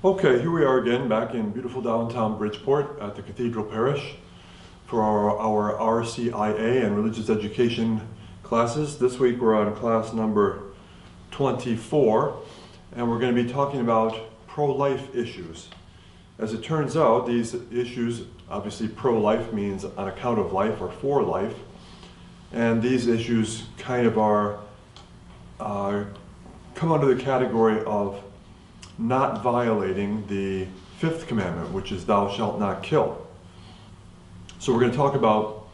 Okay, here we are again back in beautiful downtown Bridgeport at the Cathedral Parish for our RCIA and religious education classes. This week we're on class number 24 and we're going to be talking about pro-life issues. As it turns out, these issues, obviously pro-life means on account of life or for life, and these issues kind of come under the category of not violating the fifth commandment, which is thou shalt not kill. So we're going to talk about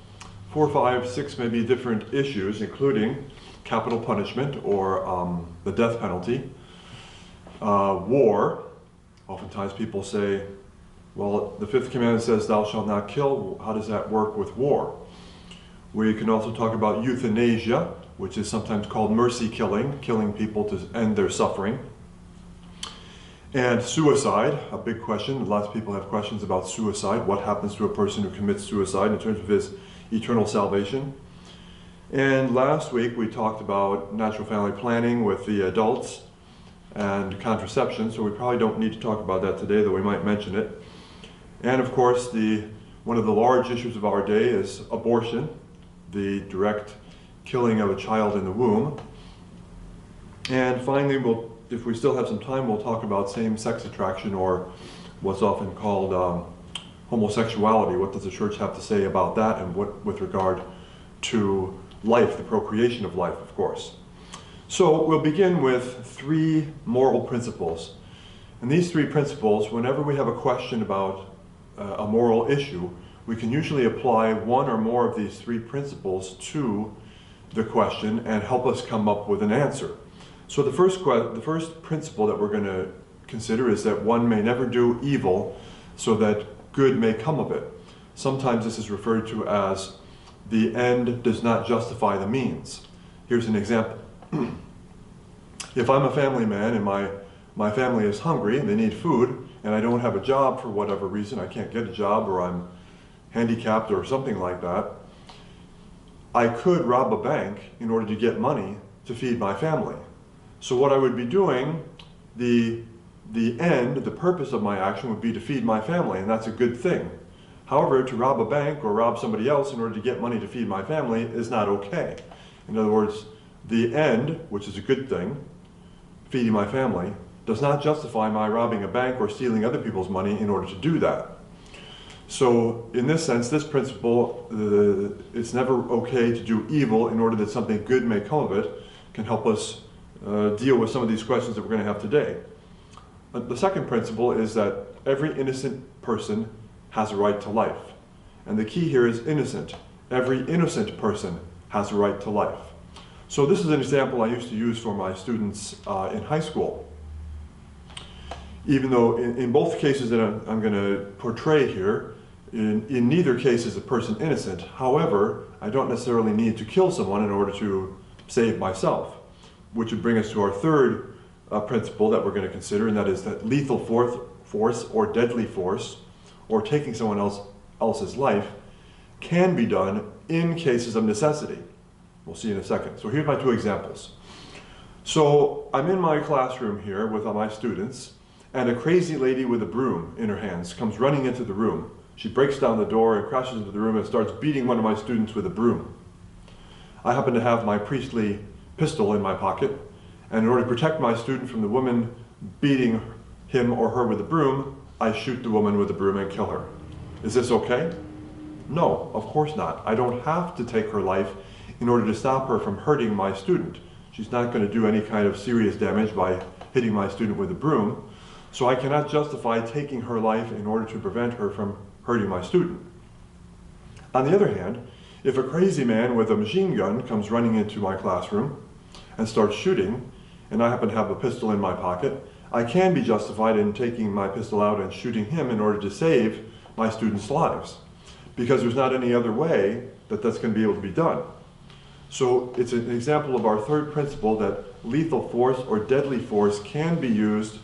4, 5, 6 maybe different issues, including capital punishment or the death penalty, war. Oftentimes people say, well, the fifth commandment says thou shalt not kill. How does that work with war? We can also talk about euthanasia, which is sometimes called mercy killing, killing people to end their suffering. And suicide, a big question. Lots of people have questions about suicide. What happens to a person who commits suicide in terms of his eternal salvation? And last week we talked about natural family planning with the adults and contraception, so we probably don't need to talk about that today, though we might mention it. And of course, one of the large issues of our day is abortion, the direct killing of a child in the womb. And finally, if we still have some time, we'll talk about same-sex attraction, or what's often called homosexuality. What does the church have to say about that, and what with regard to life, the procreation of life, of course. So we'll begin with 3 moral principles. And these 3 principles, whenever we have a question about a moral issue, we can usually apply one or more of these 3 principles to the question and help us come up with an answer. So the first principle that we're going to consider is that one may never do evil so that good may come of it. Sometimes this is referred to as the end does not justify the means. Here's an example. If I'm a family man and my family is hungry and they need food, and I don't have a job for whatever reason, I can't get a job, or I'm handicapped or something like that, I could rob a bank in order to get money to feed my family. So what I would be doing, the purpose of my action would be to feed my family, and that's a good thing. However, to rob a bank or rob somebody else in order to get money to feed my family is not okay. In other words, the end, which is a good thing, feeding my family, does not justify my robbing a bank or stealing other people's money in order to do that. So in this sense, this principle, it's never okay to do evil in order that something good may come of it, can help us deal with some of these questions that we're going to have today. The second principle is that every innocent person has a right to life. And the key here is innocent. Every innocent person has a right to life. So this is an example I used to use for my students in high school. Even though in both cases that I'm going to portray here, in neither case is a person innocent. However, I don't necessarily need to kill someone in order to save myself, which would bring us to our third principle that we're going to consider, and that is that lethal force or deadly force, or taking someone else's life, can be done in cases of necessity. We'll see in a second. So here's my 2 examples. So I'm in my classroom here with my students, and a crazy lady with a broom in her hands comes running into the room. She breaks down the door and crashes into the room and starts beating one of my students with a broom. I happen to have my priestly pistol in my pocket, and in order to protect my student from the woman beating him or her with a broom, I shoot the woman with the broom and kill her. Is this okay? No, of course not. I don't have to take her life in order to stop her from hurting my student. She's not going to do any kind of serious damage by hitting my student with a broom, so I cannot justify taking her life in order to prevent her from hurting my student. On the other hand, if a crazy man with a machine gun comes running into my classroom and starts shooting, and I happen to have a pistol in my pocket, I can be justified in taking my pistol out and shooting him in order to save my students' lives, because there's not any other way that that's going to be able to be done. So it's an example of our third principle, that lethal force or deadly force can be used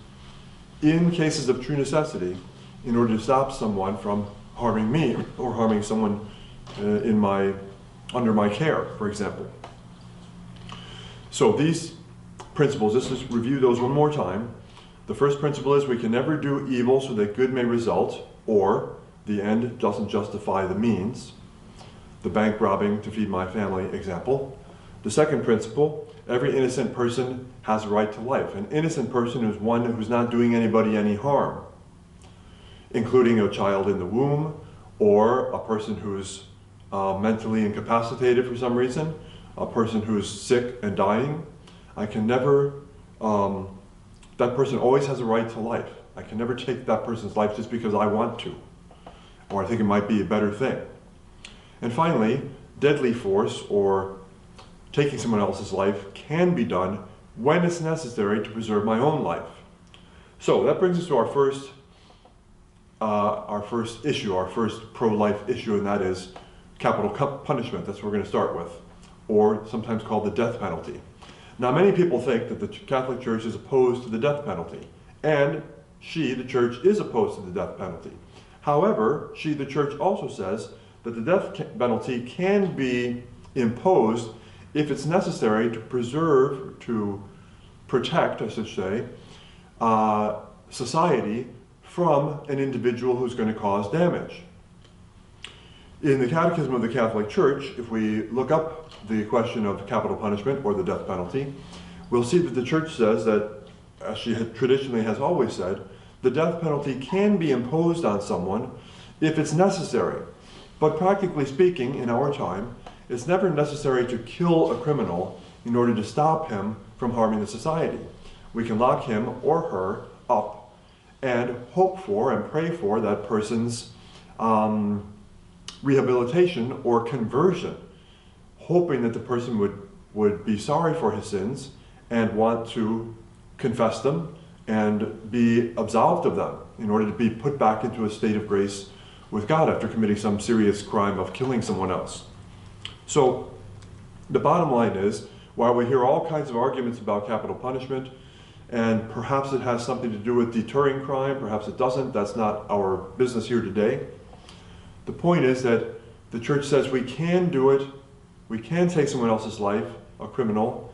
in cases of true necessity in order to stop someone from harming me or harming someone under my care, for example. So these principles, let's just review those one more time. The first principle is we can never do evil so that good may result, or the end doesn't justify the means. The bank robbing to feed my family example. The second principle, every innocent person has a right to life. An innocent person is one who's not doing anybody any harm, including a child in the womb, or a person who's mentally incapacitated for some reason, a person who's sick and dying. I can never, that person always has a right to life. I can never take that person's life just because I want to, or I think it might be a better thing. And finally, deadly force, or taking someone else's life, can be done when it's necessary to preserve my own life. So that brings us to our first issue, our first pro-life issue, and that is capital punishment. That's what we're going to start with, or sometimes called the death penalty. Now, many people think that the Catholic Church is opposed to the death penalty, and the Church, is opposed to the death penalty. However, the Church also says that the death penalty can be imposed if it's necessary to protect, I should say, society from an individual who's going to cause damage. In the Catechism of the Catholic Church, if we look up the question of capital punishment or the death penalty, we'll see that the Church says that, as she traditionally has always said, the death penalty can be imposed on someone if it's necessary. But practically speaking, in our time, it's never necessary to kill a criminal in order to stop him from harming the society. We can lock him or her up and hope for and pray for that person's rehabilitation or conversion, hoping that the person would be sorry for his sins and want to confess them and be absolved of them in order to be put back into a state of grace with God after committing some serious crime of killing someone else. So the bottom line is, while we hear all kinds of arguments about capital punishment, and perhaps it has something to do with deterring crime, perhaps it doesn't, that's not our business here today. The point is that the Church says we can do it, we can take someone else's life, a criminal,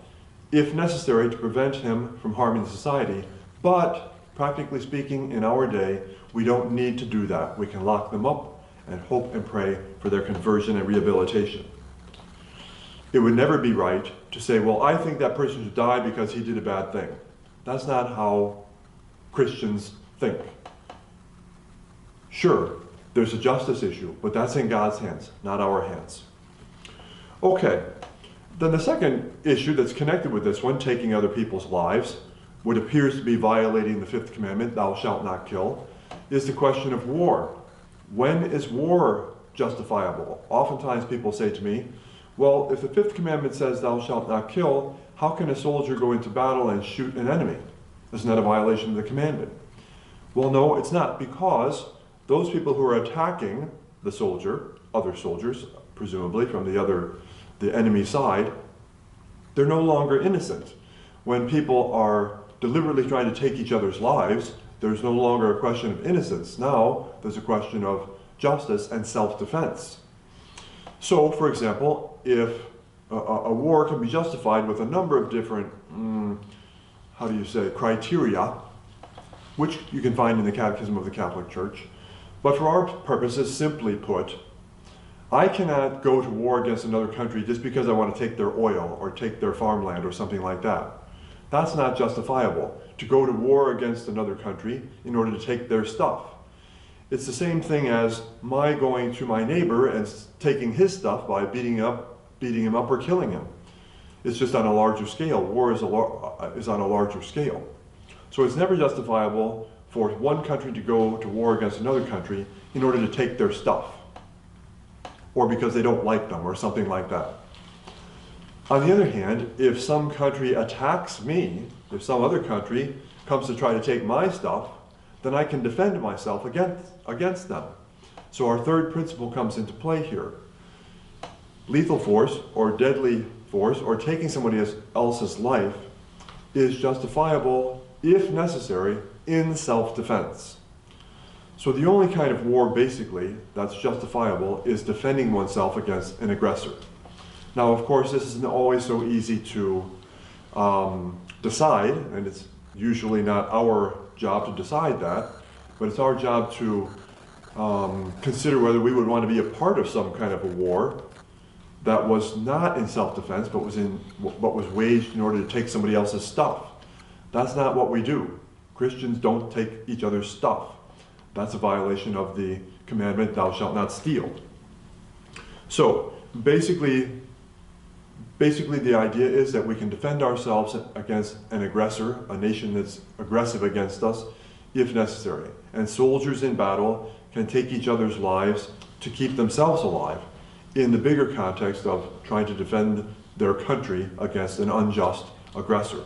if necessary to prevent him from harming society, but practically speaking, in our day, we don't need to do that. We can lock them up and hope and pray for their conversion and rehabilitation. It would never be right to say, well, I think that person should die because he did a bad thing. That's not how Christians think. Sure, there's a justice issue, but that's in God's hands, not our hands. Okay, then the second issue that's connected with this one, taking other people's lives, what appears to be violating the fifth commandment, thou shalt not kill, is the question of war. When is war justifiable? Oftentimes people say to me, well, if the fifth commandment says thou shalt not kill, how can a soldier go into battle and shoot an enemy? Isn't that a violation of the commandment? Well, no, it's not, because those people who are attacking the soldier, other soldiers, presumably from the enemy side, they're no longer innocent. When people are deliberately trying to take each other's lives, there's no longer a question of innocence. Now, there's a question of justice and self-defense. So, for example, if a war can be justified with a number of different, criteria, which you can find in the Catechism of the Catholic Church. But for our purposes, simply put, I cannot go to war against another country just because I want to take their oil or take their farmland or something like that. That's not justifiable, to go to war against another country in order to take their stuff. It's the same thing as my going to my neighbor and taking his stuff by beating him up or killing him. It's just on a larger scale. War is on a larger scale. So it's never justifiable for one country to go to war against another country in order to take their stuff, or because they don't like them or something like that. On the other hand, if some country attacks me, if some other country comes to try to take my stuff, then I can defend myself against them. So our third principle comes into play here. Lethal force or deadly force or taking somebody else's life is justifiable, if necessary, in self-defense. So the only kind of war, basically, that's justifiable is defending oneself against an aggressor. Now, of course, this isn't always so easy to decide, and it's usually not our job to decide that, but it's our job to consider whether we would want to be a part of some kind of a war that was not in self-defense, but was waged in order to take somebody else's stuff. That's not what we do. Christians don't take each other's stuff. That's a violation of the commandment, thou shalt not steal. So basically the idea is that we can defend ourselves against an aggressor, a nation that's aggressive against us, if necessary. And soldiers in battle can take each other's lives to keep themselves alive in the bigger context of trying to defend their country against an unjust aggressor.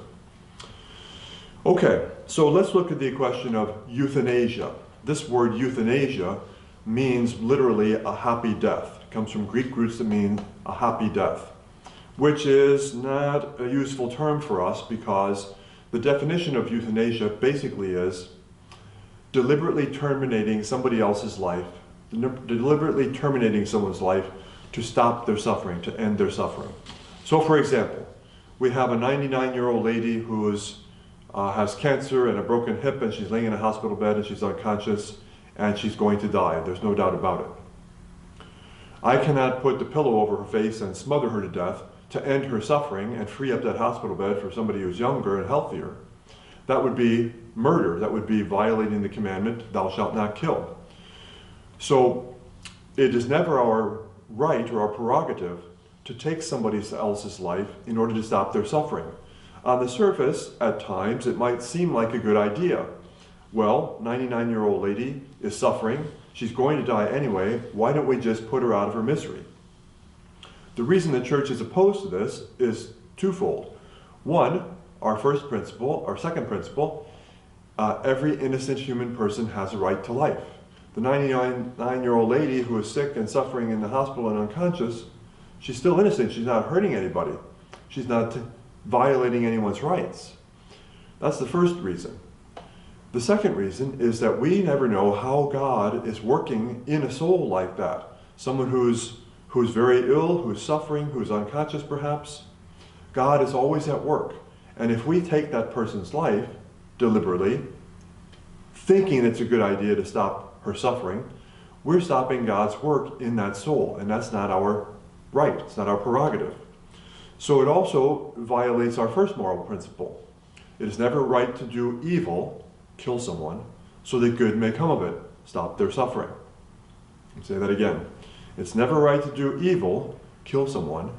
Okay, so let's look at the question of euthanasia. This word euthanasia means literally a happy death. It comes from Greek roots that mean a happy death, which is not a useful term for us because the definition of euthanasia basically is deliberately terminating somebody else's life, deliberately terminating someone's life to stop their suffering, to end their suffering. So for example, we have a 99-year-old lady who has cancer and a broken hip, and she's laying in a hospital bed and she's unconscious and she's going to die. There's no doubt about it. I cannot put the pillow over her face and smother her to death to end her suffering and free up that hospital bed for somebody who's younger and healthier. That would be murder. That would be violating the commandment, thou shalt not kill. So it is never our right or our prerogative to take somebody else's life in order to stop their suffering. On the surface, at times, it might seem like a good idea. Well, 99-year-old lady is suffering. She's going to die anyway. Why don't we just put her out of her misery? The reason the church is opposed to this is twofold. One, our second principle, every innocent human person has a right to life. The 99-year-old lady who is sick and suffering in the hospital and unconscious, she's still innocent. She's not hurting anybody. She's not violating anyone's rights. That's the first reason. The second reason is that we never know how God is working in a soul like that. Someone who's very ill, who's suffering, who's unconscious perhaps. God is always at work. And if we take that person's life deliberately, thinking it's a good idea to stop her suffering, we're stopping God's work in that soul, and that's not our right, it's not our prerogative. So it also violates our first moral principle. It is never right to do evil, kill someone, so that good may come of it, stop their suffering. I'll say that again. It's never right to do evil, kill someone,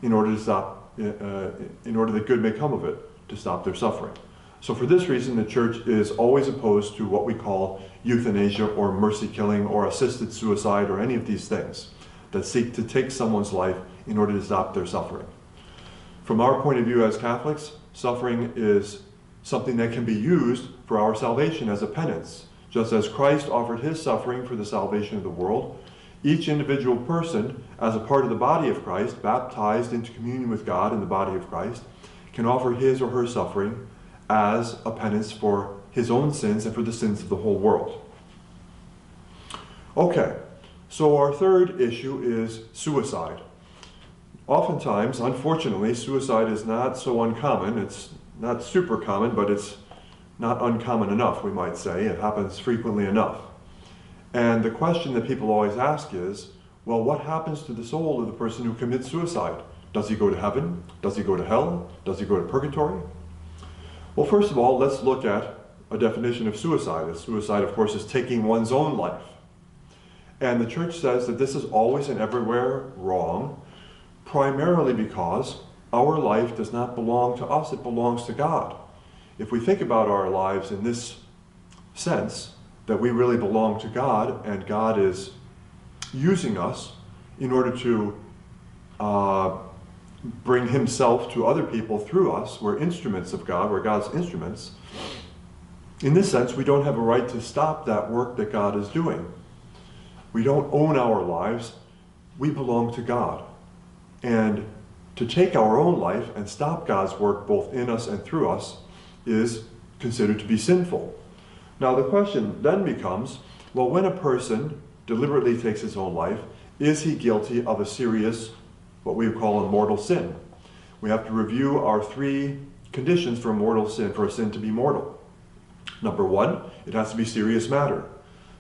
in order that good may come of it, to stop their suffering. So for this reason, the church is always opposed to what we call euthanasia or mercy killing or assisted suicide or any of these things that seek to take someone's life in order to stop their suffering. From our point of view as Catholics, suffering is something that can be used for our salvation as a penance. Just as Christ offered his suffering for the salvation of the world, each individual person, as a part of the body of Christ, baptized into communion with God in the body of Christ, can offer his or her suffering as a penance for his own sins and for the sins of the whole world. Okay, so our third issue is suicide. Oftentimes, unfortunately, suicide is not so uncommon. It's not super common, but it's not uncommon enough, we might say. It happens frequently enough. And the question that people always ask is, well, what happens to the soul of the person who commits suicide? Does he go to heaven? Does he go to hell? Does he go to purgatory? Well, first of all, let's look at a definition of suicide. Suicide, of course, is taking one's own life. And the church says that this is always and everywhere wrong, primarily because our life does not belong to us, it belongs to God. If we think about our lives in this sense, that we really belong to God, and God is using us in order to bring himself to other people through us, we're instruments of God, we're God's instruments. In this sense, we don't have a right to stop that work that God is doing. We don't own our lives, we belong to God. And to take our own life and stop God's work both in us and through us is considered to be sinful. Now the question then becomes, well, when a person deliberately takes his own life, is he guilty of a serious, what we would call a mortal sin? We have to review our three conditions for a mortal sin, for a sin to be mortal. Number one, it has to be serious matter.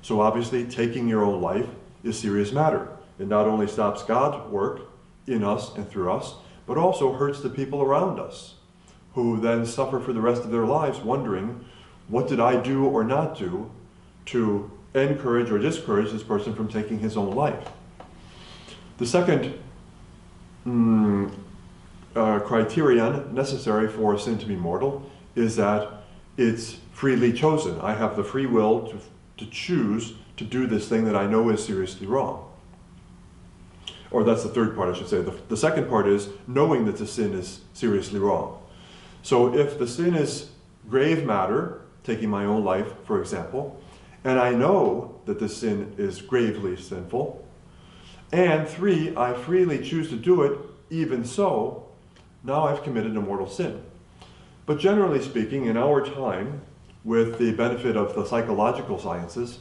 So obviously taking your own life is serious matter. It not only stops God's work in us and through us, but also hurts the people around us, who then suffer for the rest of their lives wondering, what did I do or not do to encourage or discourage this person from taking his own life? The second criterion necessary for sin to be mortal is that it's freely chosen. I have the free will to choose to do this thing that I know is seriously wrong. Or that's the third part, I should say. The second part is knowing that the sin is seriously wrong. So if the sin is grave matter, taking my own life, for example, and I know that the sin is gravely sinful, and three, I freely choose to do it, even so, now I've committed a mortal sin. But generally speaking, in our time, with the benefit of the psychological sciences,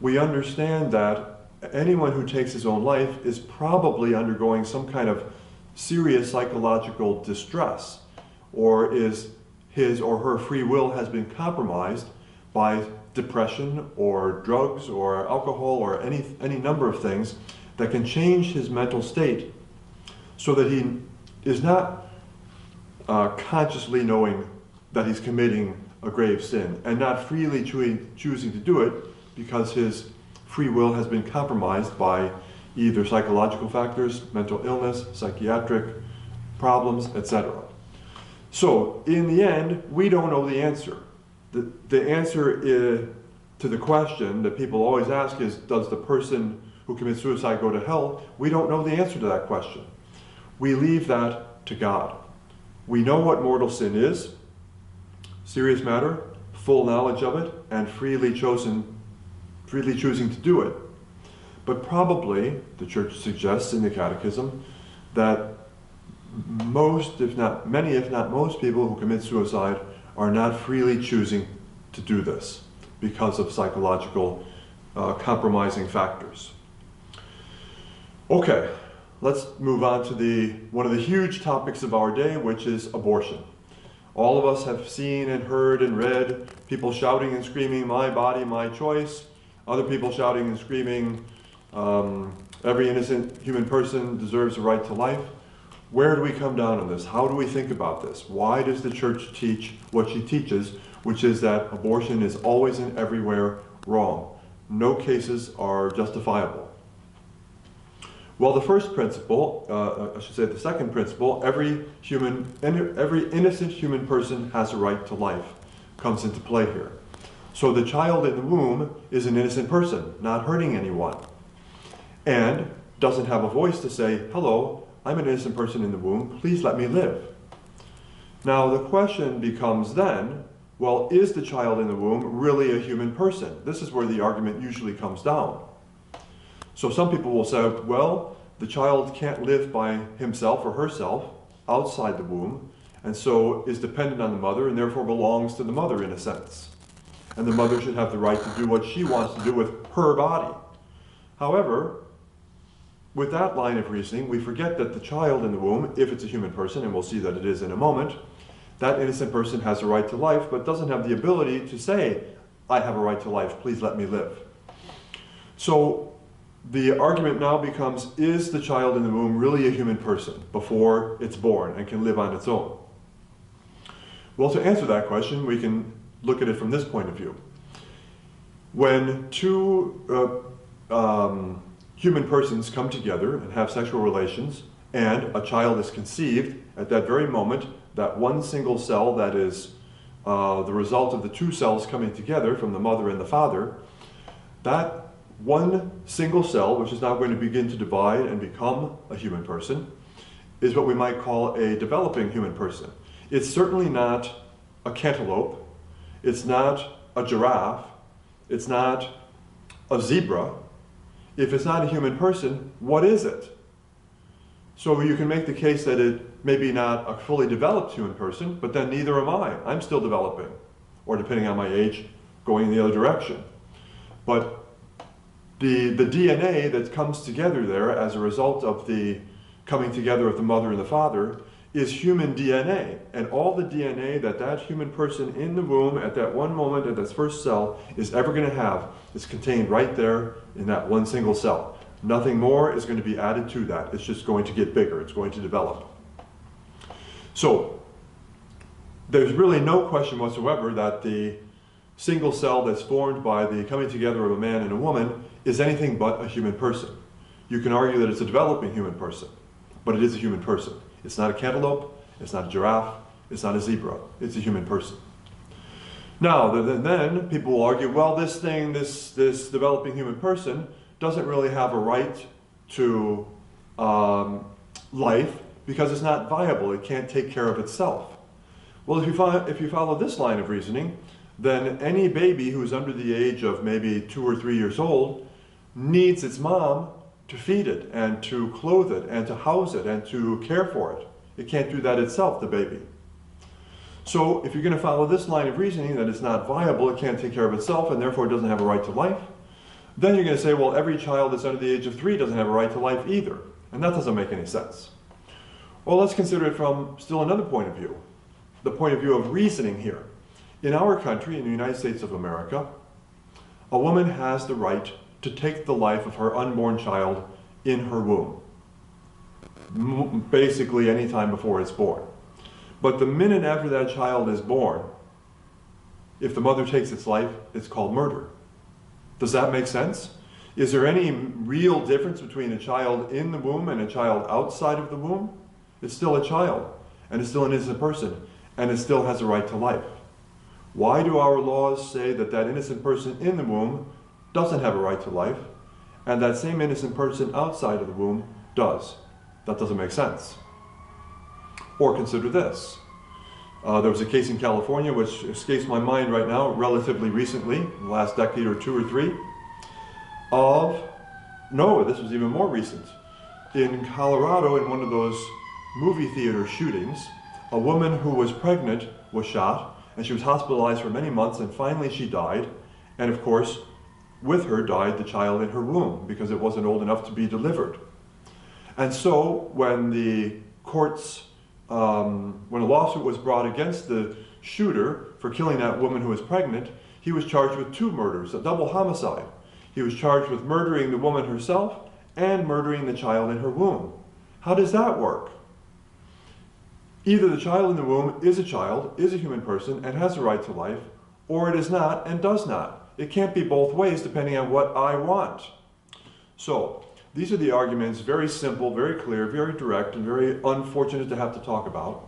we understand that anyone who takes his own life is probably undergoing some kind of serious psychological distress, or is his or her free will has been compromised by depression or drugs or alcohol or any number of things that can change his mental state so that he is not consciously knowing that he's committing a grave sin and not freely choosing to do it because his free will has been compromised by either psychological factors, mental illness, psychiatric problems, etc. So in the end, we don't know the answer. The answer to the question that people always ask is, does the person who commits suicide go to hell? We don't know the answer to that question. We leave that to God. We know what mortal sin is, serious matter, full knowledge of it, and freely choosing to do it. But probably, the Church suggests in the Catechism, that most, if not many, if not most people who commit suicide are not freely choosing to do this because of psychological compromising factors. Okay, let's move on to one of the huge topics of our day, which is abortion. All of us have seen and heard and read people shouting and screaming, "My body, my choice." Other people shouting and screaming, "Every innocent human person deserves a right to life." Where do we come down on this? How do we think about this? Why does the Church teach what she teaches, which is that abortion is always and everywhere wrong? No cases are justifiable. Well, the first principle, I should say the second principle, every innocent human person has a right to life, comes into play here. So the child in the womb is an innocent person, not hurting anyone, and doesn't have a voice to say, "Hello, I'm an innocent person in the womb, please let me live." Now the question becomes then, well, is the child in the womb really a human person? This is where the argument usually comes down. So some people will say, well, the child can't live by himself or herself outside the womb, and so is dependent on the mother and therefore belongs to the mother in a sense. And the mother should have the right to do what she wants to do with her body. However, with that line of reasoning, we forget that the child in the womb, if it's a human person, and we'll see that it is in a moment, that innocent person has a right to life, but doesn't have the ability to say, "I have a right to life, please let me live." So the argument now becomes, is the child in the womb really a human person before it's born and can live on its own? Well, to answer that question, we can look at it from this point of view. When two human persons come together and have sexual relations, and a child is conceived, at that very moment, that one single cell that is the result of the two cells coming together from the mother and the father, that one single cell, which is now going to begin to divide and become a human person, is what we might call a developing human person. It's certainly not a cantaloupe, it's not a giraffe, it's not a zebra. If it's not a human person, what is it? So you can make the case that it may be not a fully developed human person, but then neither am I. I'm still developing, or depending on my age, going in the other direction. But the DNA that comes together there as a result of the coming together of the mother and the father is human DNA, and all the DNA that that human person in the womb at that one moment, at that first cell, is ever going to have is contained right there in that one single cell. Nothing more is going to be added to that. It's just going to get bigger. It's going to develop. So there's really no question whatsoever that the single cell that's formed by the coming together of a man and a woman is anything but a human person. You can argue that it's a developing human person, but it is a human person. It's not a cantaloupe, it's not a giraffe, it's not a zebra, it's a human person. Now, then people will argue, well, this developing human person doesn't really have a right to life because it's not viable, it can't take care of itself. Well, if you follow this line of reasoning, then any baby who's under the age of maybe 2 or 3 years old needs its mom to feed it and to clothe it and to house it and to care for it. It can't do that itself, the baby. So if you're going to follow this line of reasoning that it's not viable, it can't take care of itself and therefore it doesn't have a right to life, then you're going to say, well, every child that's under the age of 3 doesn't have a right to life either. And that doesn't make any sense. Well, let's consider it from still another point of view, the point of view of reasoning here. In our country, in the United States of America, a woman has the right to take the life of her unborn child in her womb, basically any time before it's born. But the minute after that child is born, if the mother takes its life, it's called murder. Does that make sense? Is there any real difference between a child in the womb and a child outside of the womb? It's still a child, and it's still an innocent person, and it still has a right to life. Why do our laws say that that innocent person in the womb doesn't have a right to life, and that same innocent person outside of the womb does? That doesn't make sense. Or consider this. There was a case in California, which escapes my mind right now, relatively recently, the last decade or 2 or 3, this was even more recent. In Colorado, in one of those movie theater shootings, a woman who was pregnant was shot, and she was hospitalized for many months, and finally she died. And of course, with her died the child in her womb, because it wasn't old enough to be delivered. And so when the courts, when a lawsuit was brought against the shooter for killing that woman who was pregnant, he was charged with 2 murders, a double homicide. He was charged with murdering the woman herself and murdering the child in her womb. How does that work? Either the child in the womb is a child, is a human person, and has a right to life, or it is not and does not. It can't be both ways depending on what I want. So, these are the arguments, very simple, very clear, very direct, and very unfortunate to have to talk about,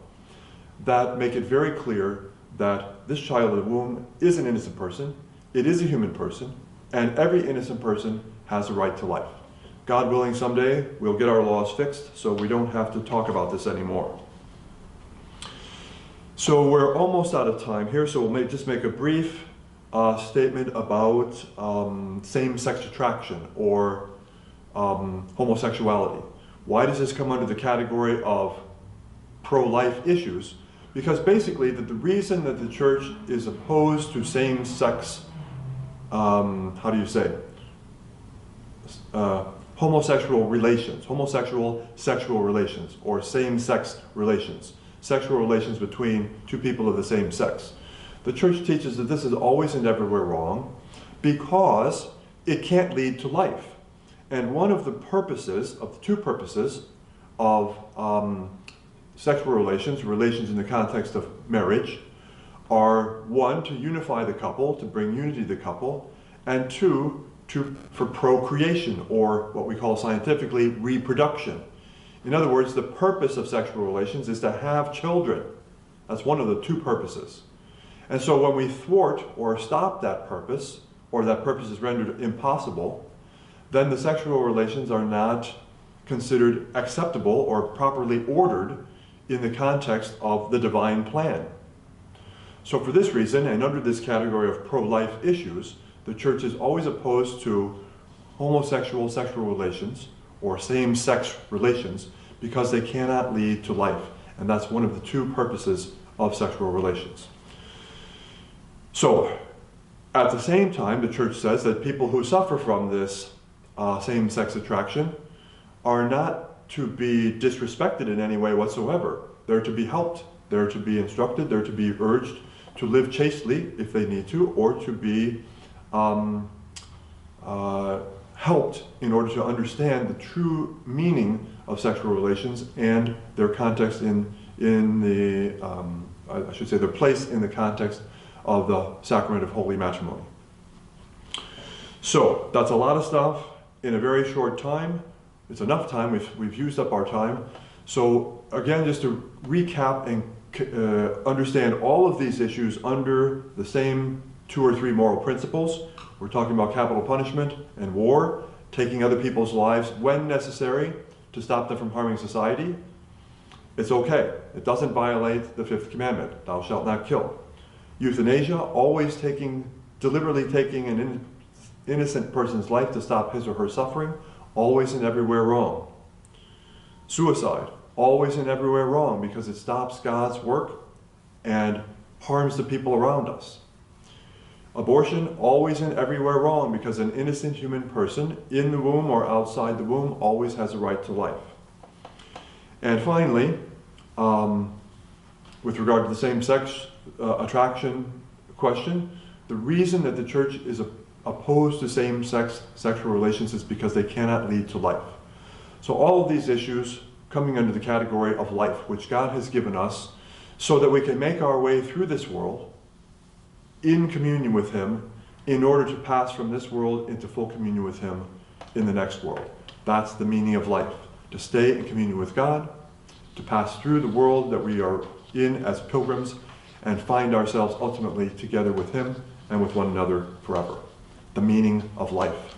that make it very clear that this child in the womb is an innocent person, it is a human person, and every innocent person has a right to life. God willing, someday we'll get our laws fixed so we don't have to talk about this anymore. So we're almost out of time here, so we'll just make a brief statement about same-sex attraction or homosexuality. Why does this come under the category of pro-life issues? Because basically the reason that the church is opposed to same-sex, homosexual sexual relations, or same-sex relations, sexual relations between 2 people of the same sex. The church teaches that this is always and everywhere wrong because it can't lead to life. And one of the purposes, of the 2 purposes of sexual relations in the context of marriage, are 1, to unify the couple, to bring unity to the couple, and 2, for procreation, or what we call scientifically reproduction. In other words, the purpose of sexual relations is to have children. That's one of the 2 purposes. And so when we thwart or stop that purpose, or that purpose is rendered impossible, then the sexual relations are not considered acceptable or properly ordered in the context of the divine plan. So for this reason, and under this category of pro-life issues, the church is always opposed to homosexual sexual relations or same-sex relations because they cannot lead to life. And that's one of the 2 purposes of sexual relations. So, at the same time, the church says that people who suffer from this same-sex attraction are not to be disrespected in any way whatsoever. They're to be helped, they're to be instructed, they're to be urged to live chastely if they need to, or to be helped in order to understand the true meaning of sexual relations and their context in the, I should say, their place in the context of the sacrament of holy matrimony. So that's a lot of stuff in a very short time. It's enough time, we've used up our time. So again, just to recap and understand all of these issues under the same 2 or 3 moral principles. We're talking about capital punishment and war, taking other people's lives when necessary to stop them from harming society. It's okay. It doesn't violate the 5th commandment, thou shalt not kill. Euthanasia, always deliberately taking an innocent person's life to stop his or her suffering, always and everywhere wrong. Suicide, always and everywhere wrong because it stops God's work and harms the people around us. Abortion, always and everywhere wrong because an innocent human person in the womb or outside the womb always has a right to life. And finally, with regard to the same-sex attraction question, the reason that the church is opposed to same-sex sexual relations is because they cannot lead to life. So all of these issues coming under the category of life, which God has given us so that we can make our way through this world in communion with Him in order to pass from this world into full communion with Him in the next world. That's the meaning of life, to stay in communion with God, to pass through the world that we are in as pilgrims and find ourselves ultimately together with Him and with one another forever. The meaning of life.